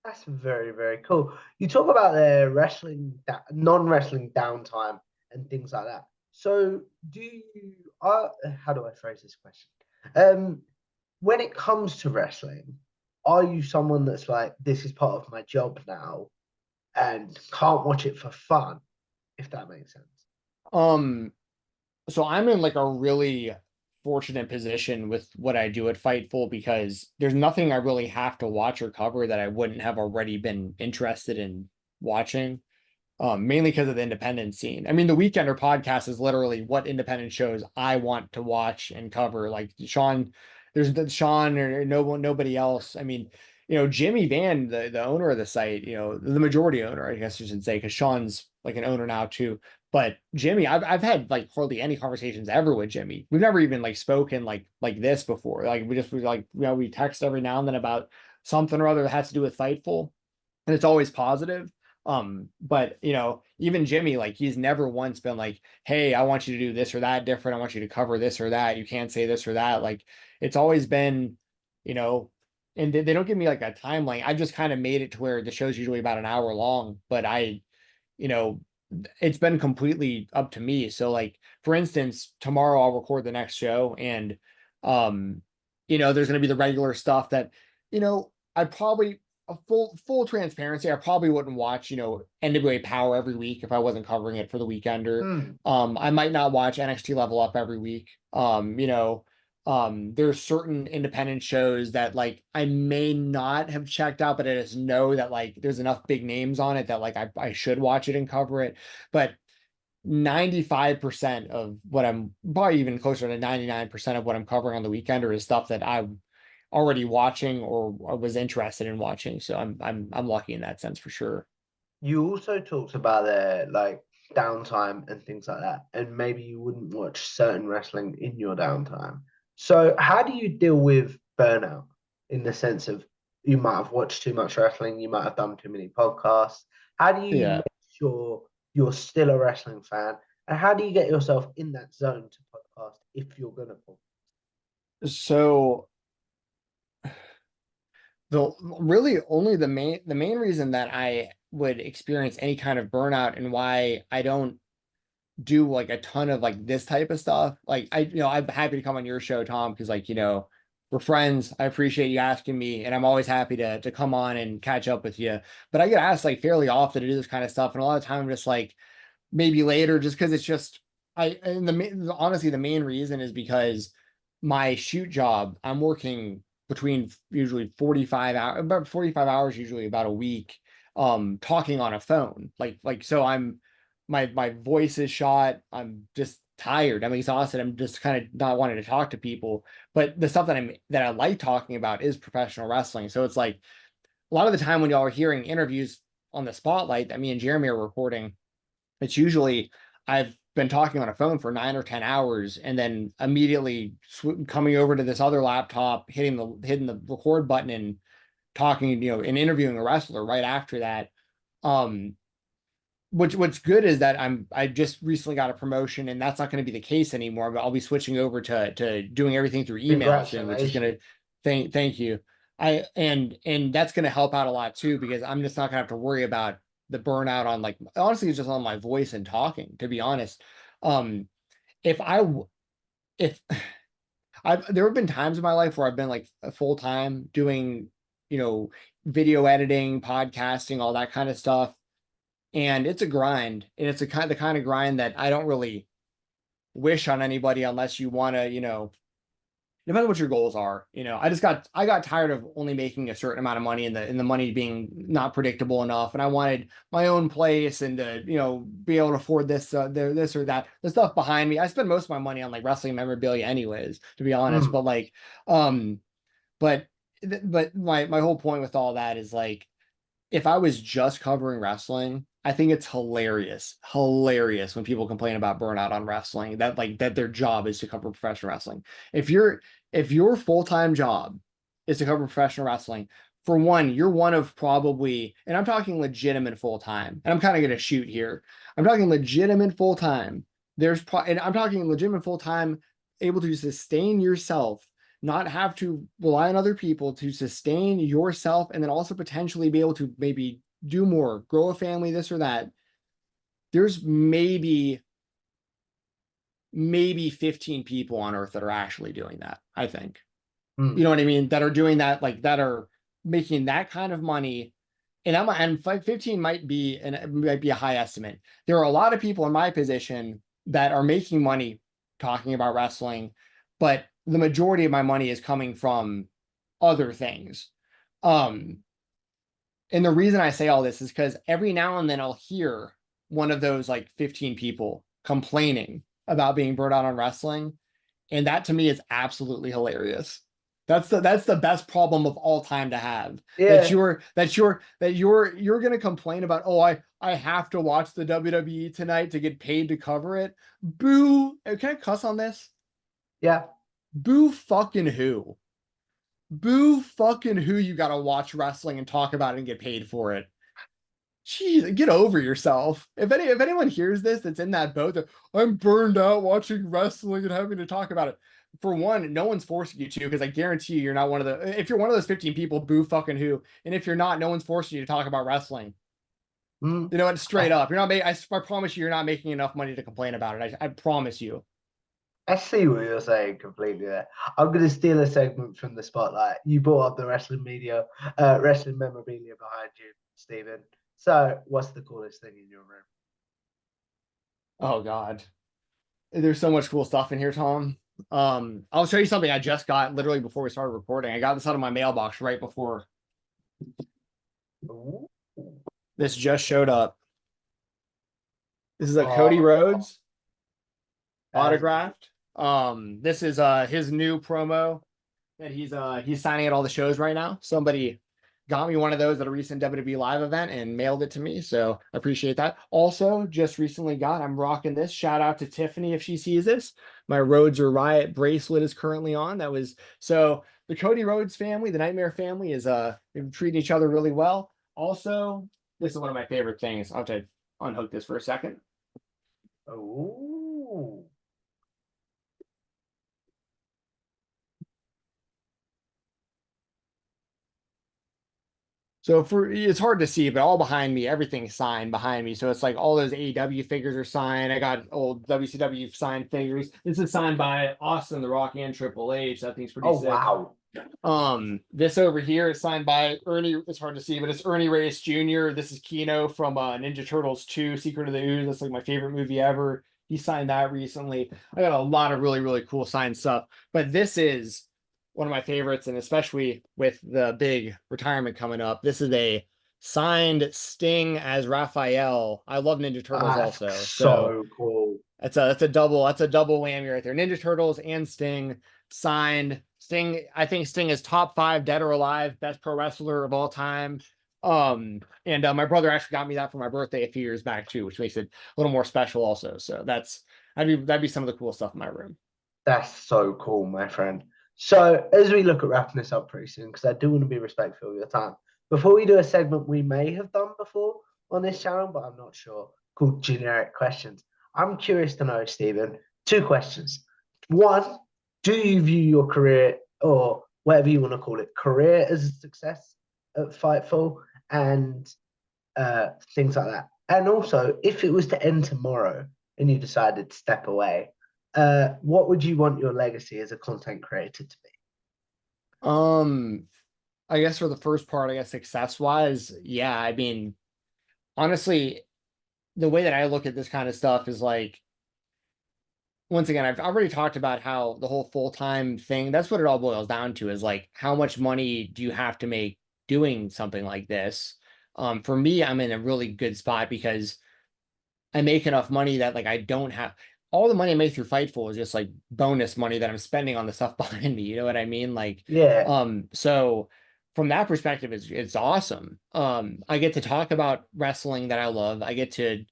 That's very, very cool. You talk about the non-wrestling downtime and things like that. So, do you? How do I phrase this question? Um, when it comes to wrestling, are you someone that's like, this is part of my job now, and can't watch it for fun, if that makes sense? Um, so I'm in like a really fortunate position with what I do at Fightful because there's nothing I really have to watch or cover that I wouldn't have already been interested in watching. Mainly because of the independent scene. I mean, the Weekender podcast is literally what independent shows I want to watch and cover. Like Sean, there's the Sean or nobody else. I mean, Jimmy Van, the owner of the site, the majority owner, I guess you should say, because Sean's like an owner now too. But Jimmy, I've had like hardly any conversations ever with Jimmy. We've never even like spoken like this before. Like we like we text every now and then about something or other that has to do with Fightful, and it's always positive. But even Jimmy, like he's never once been like, hey, I want you to do this or that different. I want you to cover this or that. You can't say this or that. Like it's always been, you know, and they don't give me like a timeline. I've just kind of made it to where the show's usually about an hour long, but you know, it's been completely up to me. So like for instance, tomorrow I'll record the next show and um, there's gonna be the regular stuff that, I probably a full transparency, I probably wouldn't watch, NWA Power every week if I wasn't covering it for the weekender. Hmm. I might not watch NXT Level Up every week. There's certain independent shows that like I may not have checked out, but I just know that like there's enough big names on it that like I should watch it and cover it. But 95% of what I'm probably even closer to 99% of what I'm covering on the weekender is stuff that I'm already watching or was interested in watching. So I'm lucky in that sense for sure. You also talked about their like downtime and things like that, and maybe you wouldn't watch certain wrestling in your downtime. So, how do you deal with burnout in the sense of you might have watched too much wrestling, you might have done too many podcasts? How do you Yeah. make sure you're still a wrestling fan, and how do you get yourself in that zone to podcast if you're gonna podcast? So the really only the main reason that I would experience any kind of burnout and why I don't do like a ton of like this type of stuff. Like I'm happy to come on your show, Tom, because like, we're friends. I appreciate you asking me, and I'm always happy to come on and catch up with you. But I get asked like fairly often to do this kind of stuff, and a lot of time I'm just like maybe later, just because it's just honestly the main reason is because my shoot job, I'm working between usually 45 hours, about 45 hours usually about a week, talking on a phone. Like so my voice is shot. I'm just tired. I'm exhausted. I'm just kind of not wanting to talk to people. But the stuff that I like talking about is professional wrestling. So it's like a lot of the time when y'all are hearing interviews on the spotlight that me and Jeremy are recording, it's usually I've been talking on a phone for 9 or 10 hours and then immediately coming over to this other laptop, hitting the record button and talking, and interviewing a wrestler right after that. Um, what's good is that I just recently got a promotion and that's not going to be the case anymore, but I'll be switching over to doing everything through email soon, which is going Congratulations. to thank you. And that's going to help out a lot too, because I'm just not going to have to worry about the burnout on like honestly it's just on my voice and talking, to be honest. Um if I if there have been times in my life where I've been like full time doing, you know, video editing, podcasting, all that kind of stuff, and it's a grind, and it's the kind of grind that I don't really wish on anybody unless you want to, depends on what your goals are. I got tired of only making a certain amount of money and the money being not predictable enough. And I wanted my own place and to, be able to afford this or that. The stuff behind me. I spend most of my money on like wrestling memorabilia anyways, to be honest. Hmm. But like, um, but my whole point with all that is like if I was just covering wrestling, I think it's hilarious when people complain about burnout on wrestling, that like that their job is to cover professional wrestling. If your full-time job is to cover professional wrestling, for one, you're one of probably, and I'm talking legitimate full-time, and I'm kind of gonna shoot here. I'm talking legitimate full-time. And I'm talking legitimate full-time, able to sustain yourself, not have to rely on other people to sustain yourself, and then also potentially be able to maybe do more, grow a family, this or that. There's maybe 15 people on earth that are actually doing that, I think. You Hmm. know what I mean? That are doing that, like that are making that kind of money. And 15 might be a high estimate. There are a lot of people in my position that are making money talking about wrestling, but the majority of my money is coming from other things. Um, and the reason I say all this is because every now and then I'll hear one of those like 15 people complaining about being burnt out on wrestling. And that to me is absolutely hilarious. That's the best problem of all time to have. Yeah, You're gonna complain about, oh, I have to watch the WWE tonight to get paid to cover it. Boo. Can I cuss on this? yeah. Boo fucking who? Boo fucking who you gotta watch wrestling and talk about it and get paid for it. Jeez, get over yourself. If anyone hears this that's in that boat, that I'm burned out watching wrestling and having to talk about it. For one, no one's forcing you to, because I guarantee you're not one of the. If you're one of those 15 people, boo fucking who. And if you're not, no one's forcing you to talk about wrestling. Mm. You know what? Straight up, you're not making. I promise you, you're not making enough money to complain about it. I promise you. I see what you're saying completely there. I'm going to steal a segment from the spotlight. You brought up the wrestling media, wrestling memorabilia behind you, Stephen. So, what's the coolest thing in your room? Oh God, there's so much cool stuff in here, Tom. I'll show you something I just got literally before we started recording. I got this out of my mailbox right before Ooh. this just showed up. This is a Cody Oh, Rhodes that is cool. autographed. This is his new promo that he's signing at all the shows right now. Somebody got me one of those at a recent WWE live event and mailed it to me, so I appreciate that. Also, just recently I'm rocking this. Shout out to Tiffany if she sees this. My Rhodes or Riot bracelet is currently on. That was so the Cody Rhodes family, the Nightmare family, is treating each other really well. Also, this is one of my favorite things. I'll have to unhook this for a second. Oh, So it's hard to see, but all behind me, everything's signed behind me. So it's like all those AEW figures are signed. I got old WCW signed figures. This is signed by Austin, The Rock, and Triple H. That thing's pretty oh sick. wow. This over here is signed by Ernie. It's hard to see, but it's Ernie Reyes Jr. This is Kino from Ninja Turtles 2, Secret of the Ooze. That's like my favorite movie ever. He signed that recently. I got a lot of really, really cool signed stuff. But this is one of my favorites, and especially with the big retirement coming up, this is a signed Sting as Raphael. I love Ninja Turtles That's also, so so cool. that's a double whammy right there. Ninja Turtles and Sting signed. Sting, I think Sting is top 5 dead or alive best pro wrestler of all time. And my brother actually got me that for my birthday a few years back too, which makes it a little more special also. So that'd be some of the cool stuff in my room. That's so cool, my friend. So, as we look at wrapping this up pretty soon, because I do want to be respectful of your time, before we do a segment we may have done before on this channel, but I'm not sure, called generic questions. I'm curious to know, Stephen, 2 questions. One, do you view your career, or whatever you want to call it, career as a success at Fightful and things like that? And also, if it was to end tomorrow and you decided to step away, what would you want your legacy as a content creator to be? Um, I guess for the first part, I guess success wise, yeah. I mean, honestly, the way that I look at this kind of stuff is like, once again, I've already talked about how the whole full-time thing, that's what it all boils down to, is like, how much money do you have to make doing something like this? For me, I'm in a really good spot because I make enough money that like I don't have all the money I make through Fightful is just like bonus money that I'm spending on the stuff behind me. You know what I mean? Like, Yeah. so from that perspective, it's awesome. I get to talk about wrestling that I love. I get to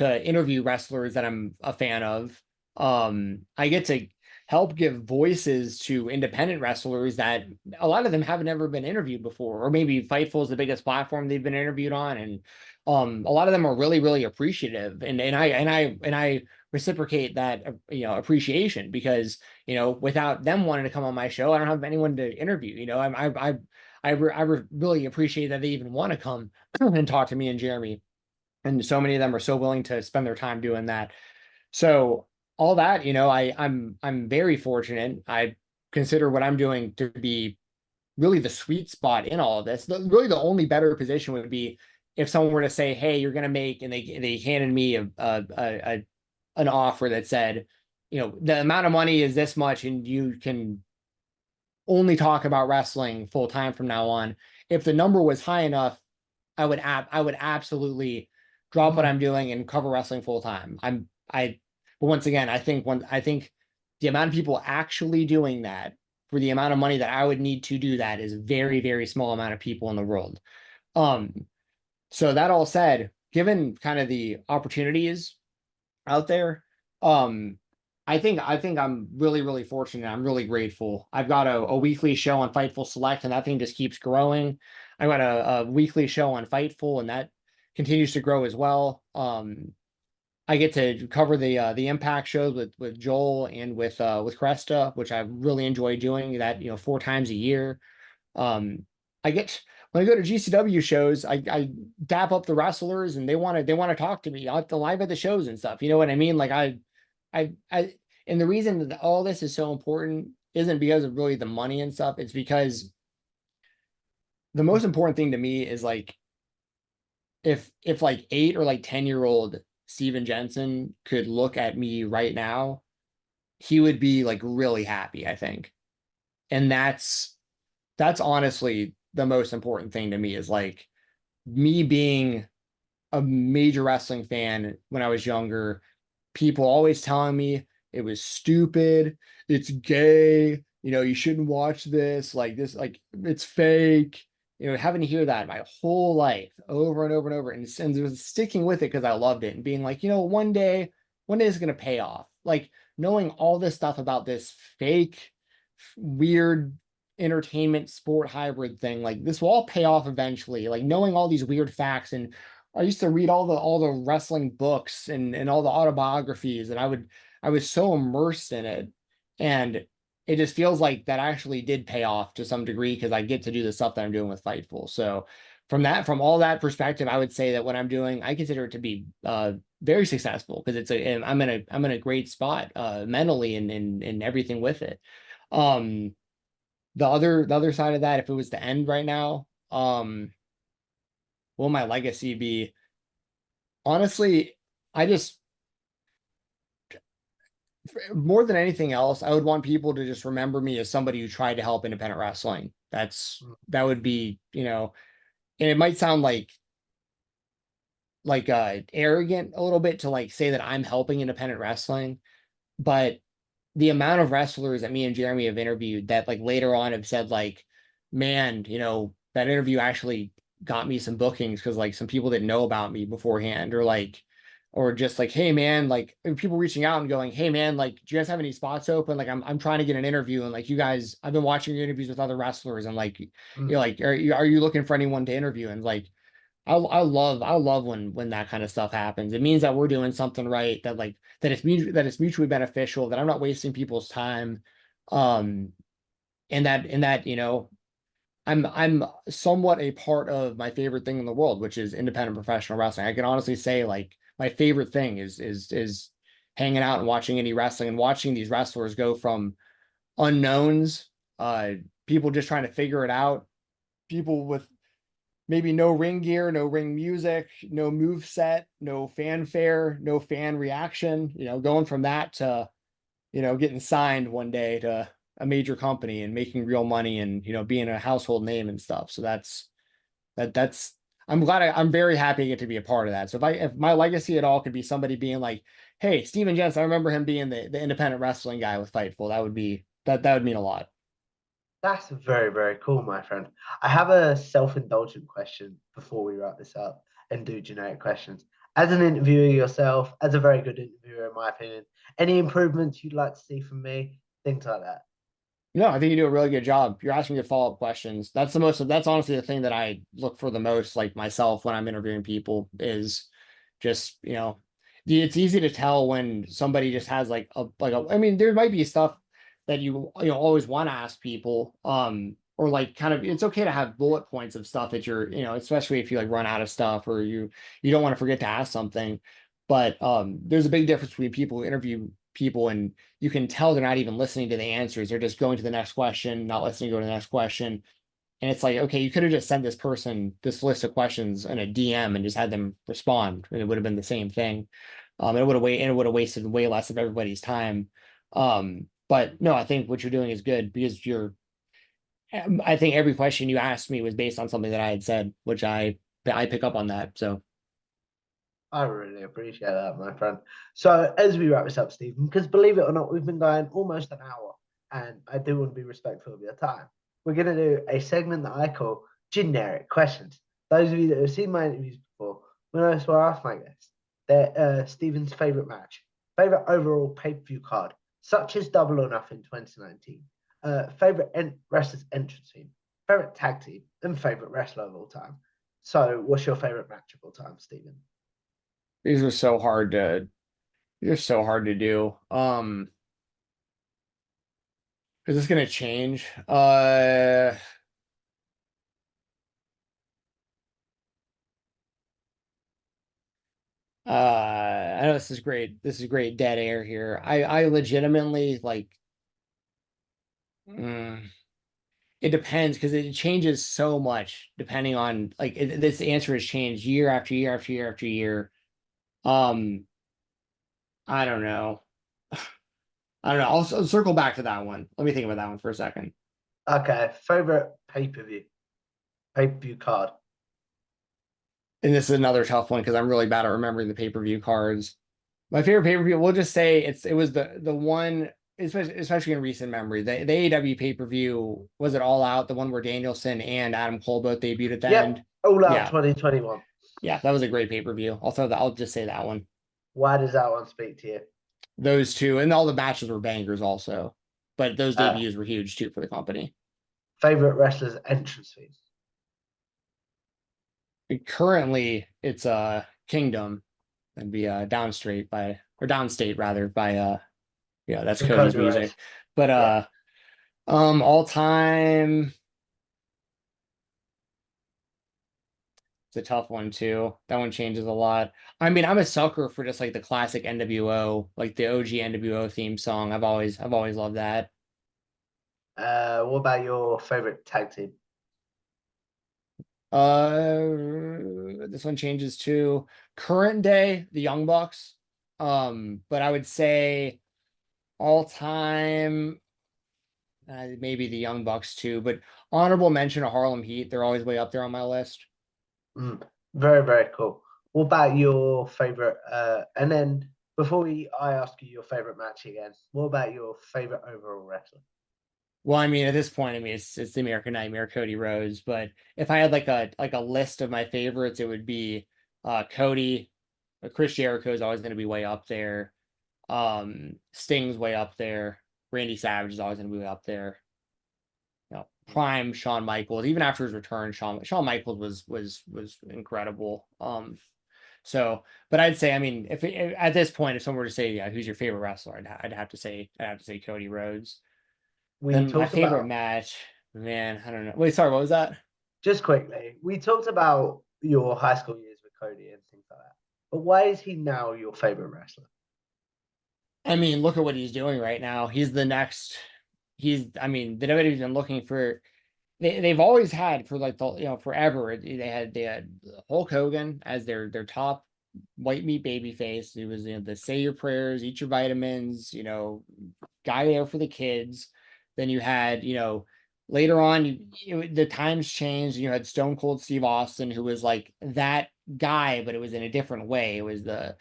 interview wrestlers that I'm a fan of. I get to help give voices to independent wrestlers that a lot of them haven't ever been interviewed before, or maybe Fightful is the biggest platform they've been interviewed on, and a lot of them are really, really appreciative, and I reciprocate that appreciation, because without them wanting to come on my show, I don't have anyone to interview. I really appreciate that they even want to come and talk to me and Jeremy, and so many of them are so willing to spend their time doing that. So all that, I'm very fortunate. I consider what I'm doing to be really the sweet spot in all of this. Really, the only better position would be if someone were to say, "Hey, you're going to make," and they handed me an offer that said, the amount of money is this much, and you can only talk about wrestling full time from now on. If the number was high enough, I would absolutely drop what Mm. I'm doing and cover wrestling full time. But once again, I think the amount of people actually doing that for the amount of money that I would need to do that is very, very small amount of people in the world. Um, so that all said, given kind of the opportunities out there, um, I think I'm really, really fortunate. I'm really grateful. I've got a weekly show on Fightful Select, and that thing just keeps growing. I've got a weekly show on Fightful, and that continues to grow as well. I get to cover the Impact shows with Joel and with Cresta, which I really enjoy doing that, 4 times a year. Um, I get when I go to GCW shows, I dap up the wrestlers and they want to talk to me out the live at the shows and stuff. You know what I mean? Like I and the reason that all this is so important isn't because of really the money and stuff. It's because the most important thing to me is like if like 8 or like 10-year-old Steven Jensen could look at me right now, he would be like really happy, I think. And that's honestly the most important thing to me is like me being a major wrestling fan when I was younger, people always telling me it was stupid, it's gay, you shouldn't watch this, like this, like it's fake. Having to hear that my whole life over and over and over and just sticking with it because I loved it and being like, one day it's gonna pay off. Like knowing all this stuff about this fake, weird entertainment sport hybrid thing, like this will all pay off eventually. Like knowing all these weird facts and I used to read all the wrestling books and all the autobiographies, and I was so immersed in it, and it just feels like that actually did pay off to some degree because I get to do the stuff that I'm doing with Fightful. So from all that perspective, I would say that what I'm doing, I consider it to be very successful because I'm in a great spot mentally and everything with it. Um, the other side of that, if it was to end right now, will my legacy be? Honestly, I just more than anything else, I would want people to just remember me as somebody who tried to help independent wrestling. That would be, and it might sound like arrogant a little bit to like say that I'm helping independent wrestling, but the amount of wrestlers that me and Jeremy have interviewed that like later on have said like, man, that interview actually got me some bookings because like some people didn't know about me beforehand or just like, hey man, like people reaching out and going, hey man, like do you guys have any spots open? Like I'm trying to get an interview and like you guys, I've been watching your interviews with other wrestlers and like you're Mm. like, are you looking for anyone to interview? And like I love when that kind of stuff happens. It means that we're doing something right, that it's mutually beneficial, that I'm not wasting people's time. Um and that I'm somewhat a part of my favorite thing in the world, which is independent professional wrestling. I can honestly say like my favorite thing is hanging out and watching indie wrestling and watching these wrestlers go from unknowns, people just trying to figure it out, people with maybe no ring gear, no ring music, no move set, no fanfare, no fan reaction, going from that to, getting signed one day to a major company and making real money and, being a household name and stuff. So that's I'm very happy to get to be a part of that. So if my legacy at all could be somebody being like, hey, Steven Jensen, I remember him being the independent wrestling guy with Fightful, that would mean a lot. That's very, very cool, my friend. I have a self-indulgent question before we wrap this up and do generic questions. As an interviewer yourself, as a very good interviewer, in my opinion, any improvements you'd like to see from me? Things like that. No, I think you do a really good job. You're asking me follow-up questions. That's honestly the thing that I look for the most, like myself, when I'm interviewing people is just, it's easy to tell when somebody just has I mean, there might be stuff that always want to ask people, or like kind of, it's okay to have bullet points of stuff that you're, especially if you like run out of stuff or you don't want to forget to ask something. But there's a big difference between people who interview people and you can tell they're not even listening to the answers. They're just going to the next question, not listening to go to the next question. And it's like, okay, you could have just sent this person this list of questions in a DM and just had them respond, and it would have been the same thing. It would have wasted way less of everybody's time. But no, I think what you're doing is good because I think every question you asked me was based on something that I had said, which I pick up on that. So I really appreciate that, my friend. So, as we wrap this up, Stephen, because believe it or not, we've been going almost an hour, and I do want to be respectful of your time. We're going to do a segment that I call generic questions. Those of you that have seen my interviews before, when I ask my guests, their Stephen's favorite match, favorite overall pay-per-view card, such as Double or Nothing 2019, favorite wrestler's entrance theme, favorite tag team, and favorite wrestler of all time. So, what's your favorite match of all time, Stephen? These are so hard to do. Is this gonna change? I know this is great. This is great dead air here. I legitimately like. mm, it depends because it changes so much depending on like this answer has changed year after year after year after year. Um, I don't know. I don't know. I'll circle back to that one. Let me think about that one for a second. Okay, favorite pay-per-view card. And this is another tough one because I'm really bad at remembering the pay-per-view cards. My favorite pay-per-view, we'll just say it was the one, especially in recent memory. The AEW pay-per-view, was it All Out, the one where Danielson and Adam Cole both debuted at the Yep, end? All Out Yeah. 2021. Yeah, that was a great pay-per-view. I'll just say that one. Why does that one speak to you? Those two, and all the matches were bangers also. But those Uh, debuts were huge too for the company. favorite wrestler's entrance theme. Currently, it's Kingdom and be Downstate rather by yeah, that's The Cody's Cody Rhodes. music. But Yeah. all time, it's a tough one too. That one changes a lot. I mean, I'm a sucker for just like the classic NWO, like the OG NWO theme song. I've always loved that. What about your favorite tag team? This one changes to current day, the Young Bucks. But I would say all time, maybe the Young Bucks too. But honorable mention of Harlem Heat. They're always way up there on my list. Mm, very, very cool. What about your favorite? And then I ask you your favorite match again, what about your favorite overall wrestler? Well, I mean, at this point, I mean, it's the American Nightmare, Cody Rhodes. But if I had like a list of my favorites, it would be Cody. Chris Jericho is always going to be way up there. Sting's way up there. Randy Savage is always going to be way up there. Prime Shawn Michaels. Even after his return, Shawn Michaels was incredible. So, but I'd say, I mean, if at this point, if someone were to say, yeah, who's your favorite wrestler, I'd have to say Cody Rhodes. We Then my talked favorite about match, man, I don't know. Wait, sorry, what was that? just quickly. We talked about your high school years with Cody and things like that. But why is he now your favorite wrestler? I mean, look at what he's doing right now. He's the next. I mean, the WWE's been looking for. They've always had for like forever. They had Hulk Hogan as their top white meat baby face. He was the say your prayers, eat your vitamins, guy there for the kids. Then you had later on the times changed. You had Stone Cold Steve Austin, who was like that guy, but it was in a different way. It was the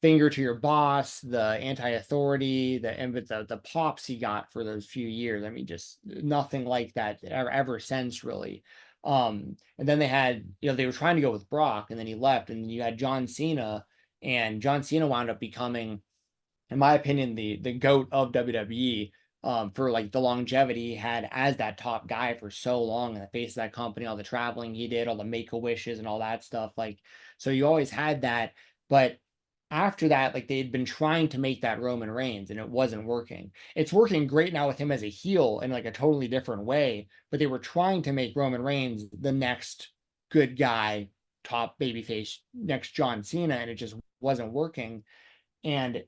finger to your boss, the anti-authority, the pops he got for those few years. I mean, just nothing like that ever since really. And then they were trying to go with Brock, and then he left, and then you had John Cena, and John Cena wound up becoming, in my opinion, the GOAT of WWE. For like the longevity he had as that top guy for so long in the face of that company, all the traveling he did, all the make-a-wishes and all that stuff. Like, so you always had that, but after that, like they'd been trying to make that Roman Reigns and it wasn't working. It's working great now with him as a heel in like a totally different way, but they were trying to make Roman Reigns the next good guy, top babyface, next John Cena, and it just wasn't working. And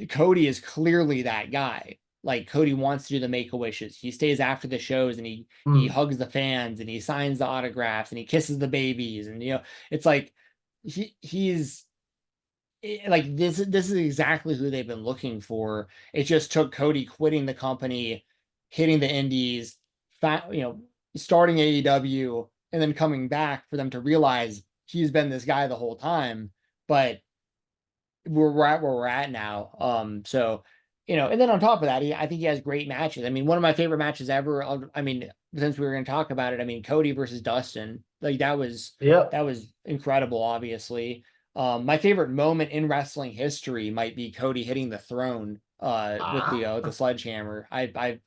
Cody is clearly that guy. Like Cody wants to do the make-a-wishes. He stays after the shows and he Mm, hugs the fans and he signs the autographs and he kisses the babies, and it's like he's like this is exactly who they've been looking for. It just took Cody quitting the company, hitting the indies, starting AEW, and then coming back for them to realize he's been this guy the whole time. But we're at where we're at now. So and then on top of that, I think he has great matches. I mean, one of my favorite matches ever. I mean, since we were going to talk about it, I mean, Cody versus Dustin, like Yep. that was incredible. Obviously, my favorite moment in wrestling history might be Cody hitting the throne, with the Ah, sledgehammer. I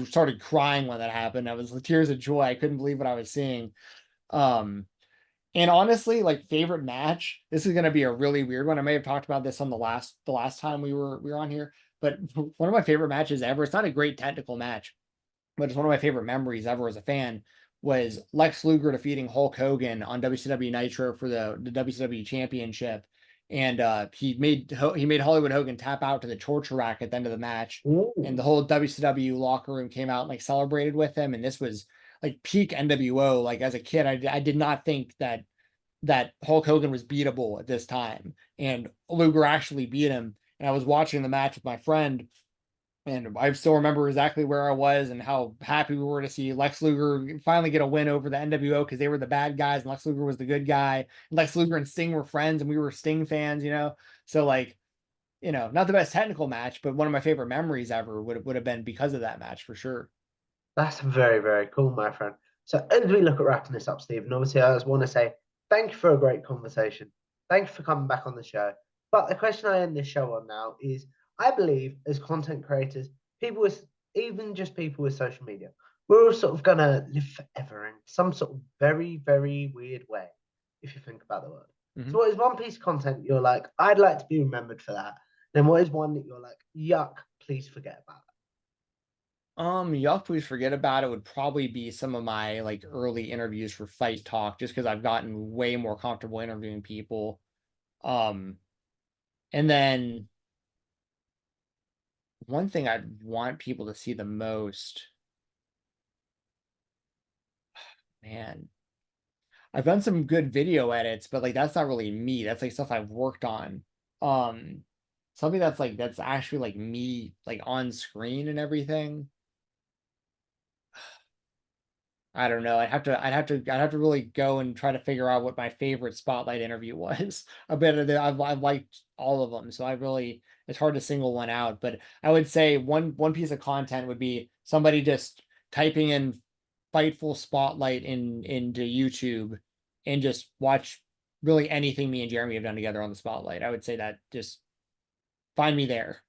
started crying when that happened. I was tears of joy. I couldn't believe what I was seeing. Um, and honestly, like favorite match, this is gonna be a really weird one. I may have talked about this on the last time we were on here, but one of my favorite matches ever. It's not a great technical match, but it's one of my favorite memories ever as a fan. Was Lex Luger defeating Hulk Hogan on WCW Nitro for the WCW Championship, and he made Hollywood Hogan tap out to the torture rack at the end of the match, and ooh, the whole WCW locker room came out and like celebrated with him, and this was like peak NWO. Like as a kid, I did not think that Hulk Hogan was beatable at this time, and Luger actually beat him. And I was watching the match with my friend, and I still remember exactly where I was and how happy we were to see Lex Luger finally get a win over the NWO because they were the bad guys and Lex Luger was the good guy. And Lex Luger and Sting were friends, and we were Sting fans. So like, not the best technical match, but one of my favorite memories ever would have been because of that match for sure. that's very, very cool, my friend. So as we look at wrapping this up, Stephen, obviously I just want to say thank you for a great conversation. Thank you for coming back on the show. But the question I end this show on now is I believe as content creators, people with even just people with social media, we're all sort of gonna live forever in some sort of very, very weird way, if you think about the word. Mm-hmm. So what is one piece of content you're like, I'd like to be remembered for that? Then what is one that you're like, yuck, please forget about Yuck, please forget about it would probably be some of my like early interviews for Fight Talk, just because I've gotten way more comfortable interviewing people. Um, and then one thing I'd want people to see the most, man, I've done some good video edits, but like that's not really me. That's like stuff I've worked on. Um, Something that's actually like me, like on screen and everything. I don't know. I'd have to really go and try to figure out what my favorite spotlight interview was. I bet I've liked all of them, so it's hard to single one out. But I would say one piece of content would be somebody just typing in Fightful Spotlight into YouTube and just watch really anything me and Jeremy have done together on the Spotlight. I would say that just find me there.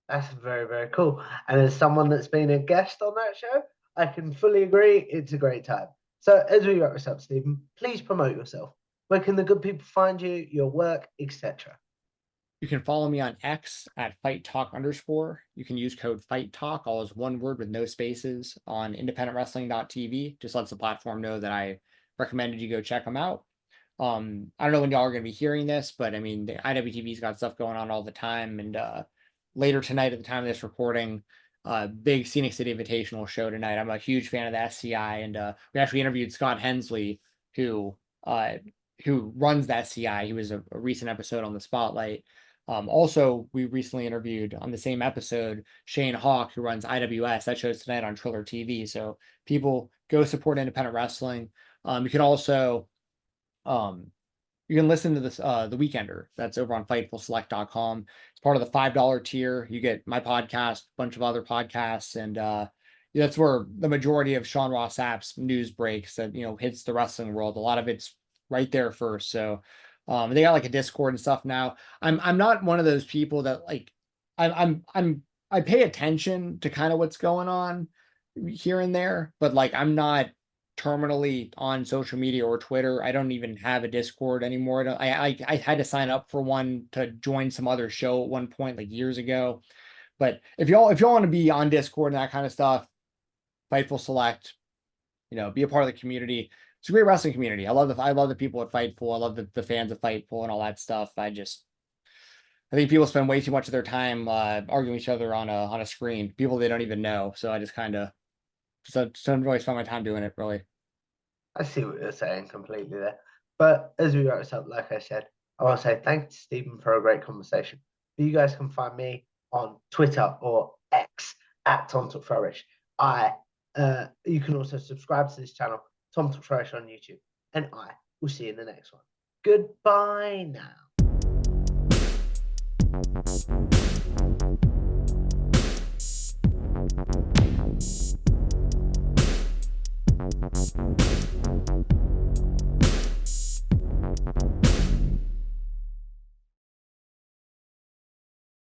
That's very, very cool. And as someone that's been a guest on that show, I can fully agree it's a great time. So as we wrap this up, Stephen, please promote yourself. Where can the good people find you, your work, etc.? You can follow me on X at Fight Talk _. You can use code Fight Talk, all as one word with no spaces, on independentwrestling.tv. Just lets the platform know that I recommended you go check them out. I don't know when y'all are going to be hearing this, but I mean, the IWTV's got stuff going on all the time. And later tonight, at the time of this recording, big Scenic City Invitational show tonight. I'm a huge fan of the SCI, and we actually interviewed Scott Hensley, who uh, who runs the SCI. He was a recent episode on the Spotlight. Also, we recently interviewed on the same episode Shane Hawk, who runs IWS. That shows tonight on Triller TV. So people go support independent wrestling. You can also um, you can listen to this the Weekender. That's over on FightfulSelect.com. It's part of the $5 tier. You get my podcast, a bunch of other podcasts, and that's where the majority of Sean Ross Sapp's news breaks that hits the wrestling world. A lot of it's right there first. So they got like a Discord and stuff now. I'm not one of those people that like I pay attention to kind of what's going on here and there, but like I'm not terminally on social media or Twitter. I don't even have a Discord anymore. I had to sign up for one to join some other show at one point, like years ago. But if y'all want to be on Discord and that kind of stuff, Fightful Select, be a part of the community. It's a great wrestling community. I love the people at Fightful. I love the fans of Fightful and all that stuff. I think people spend way too much of their time arguing with each other on a screen, people they don't even know. So I just kind of just don't really spend my time doing it really. I see what you're saying completely there. But as we wrap this up, like I said, I want to say thanks to Stephen for a great conversation. You guys can find me on Twitter or X at Tom Talk Flourish. You can also subscribe to this channel, Tom Talk Flourish on YouTube, and I will see you in the next one. Goodbye now.